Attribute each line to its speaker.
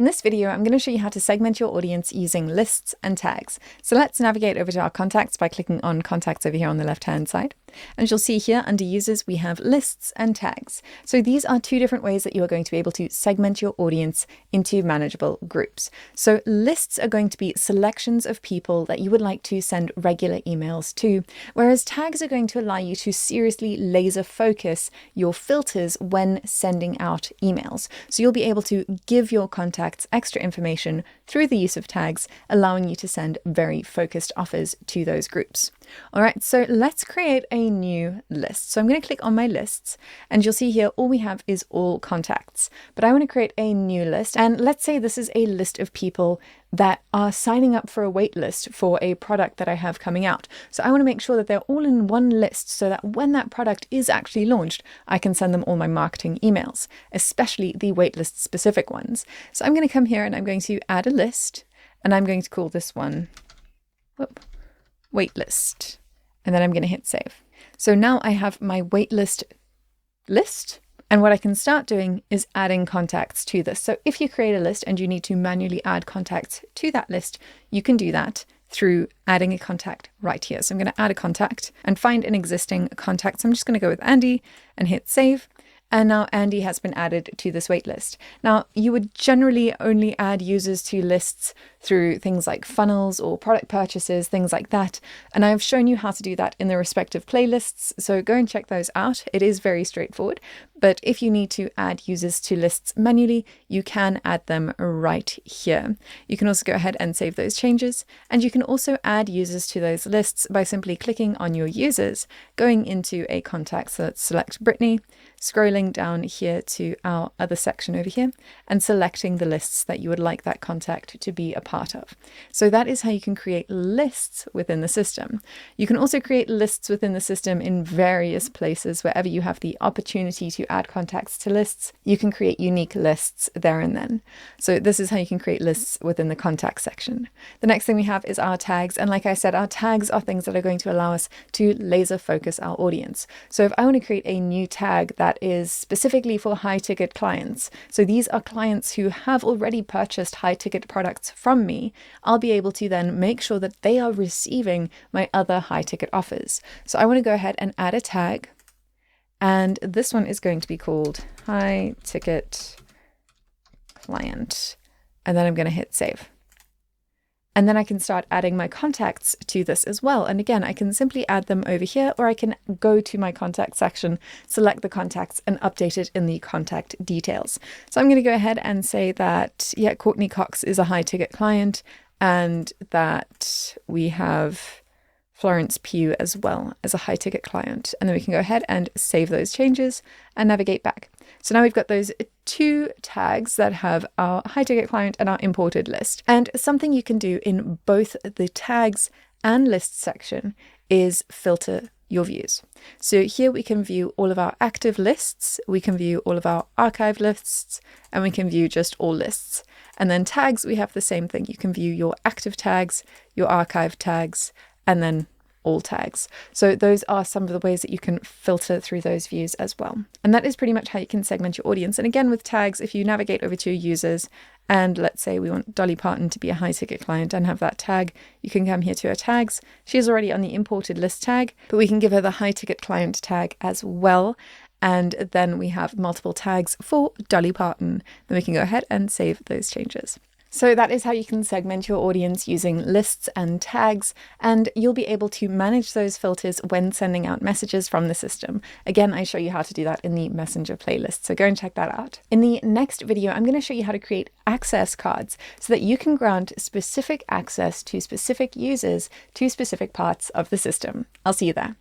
Speaker 1: In this video, I'm going to show you how to segment your audience using lists and tags. So let's navigate over to our contacts by clicking on contacts over here on the left-hand side. And you'll see here under users, we have lists and tags. So these are two different ways that you are going to be able to segment your audience into manageable groups. So lists are going to be selections of people that you would like to send regular emails to, whereas tags are going to allow you to seriously laser focus your filters when sending out emails. So you'll be able to give your contacts extra information through the use of tags, allowing you to send very focused offers to those groups. All right, so let's create a new list. So I'm going to click on my lists and you'll see here all we have is all contacts, but I want to create a new list. And let's say this is a list of people that are signing up for a wait list for a product that I have coming out. So I want to make sure that they're all in one list so that when that product is actually launched, I can send them all my marketing emails, especially the waitlist specific ones. So I'm going to come here and I'm going to add a list and I'm going to call this one waitlist. And then I'm going to hit save. So now I have my waitlist list. And what I can start doing is adding contacts to this. So if you create a list and you need to manually add contacts to that list, you can do that through adding a contact right here. So I'm going to add a contact and find an existing contact. So I'm just going to go with Andy and hit save. And now Andy has been added to this waitlist. Now, you would generally only add users to lists through things like funnels or product purchases, things like that. And I've shown you how to do that in the respective playlists. So go and check those out. It is very straightforward. But if you need to add users to lists manually, you can add them right here. You can also go ahead and save those changes. And you can also add users to those lists by simply clicking on your users, going into a contact. So let's select Brittany, scrolling down here to our other section over here and selecting the lists that you would like that contact to be a part of. So that is how you can create lists within the system. You can also create lists within the system in various places. Wherever you have the opportunity to add contacts to lists, you can create unique lists there and then. So this is how you can create lists within the contact section. The next thing we have is our tags. And like I said, our tags are things that are going to allow us to laser focus our audience. So if I want to create a new tag that is specifically for high ticket clients, so these are clients who have already purchased high ticket products from me, I'll be able to then make sure that they are receiving my other high ticket offers. So I want to go ahead and add a tag. And this one is going to be called high ticket client. And then I'm going to hit save. And then I can start adding my contacts to this as well. And again, I can simply add them over here, or I can go to my contact section, select the contacts and update it in the contact details. So I'm going to go ahead and say that, yeah, Courtney Cox is a high ticket client and that we have Florence Pugh as well as a high ticket client. And then we can go ahead and save those changes and navigate back. So now we've got those two tags that have our high ticket client and our imported list. And something you can do in both the tags and lists section is filter your views. So here we can view all of our active lists, we can view all of our archived lists, and we can view just all lists. And then tags, we have the same thing. You can view your active tags, your archived tags, and then all tags. So those are some of the ways that you can filter through those views as well. And that is pretty much how you can segment your audience. And again, with tags, if you navigate over to your users, and let's say we want Dolly Parton to be a high ticket client and have that tag, you can come here to her tags. She's already on the imported list tag, but we can give her the high ticket client tag as well. And then we have multiple tags for Dolly Parton. Then we can go ahead and save those changes. So that is how you can segment your audience using lists and tags, and you'll be able to manage those filters when sending out messages from the system. Again, I show you how to do that in the Messenger playlist, so go and check that out. In the next video, I'm going to show you how to create access cards so that you can grant specific access to specific users to specific parts of the system. I'll see you there.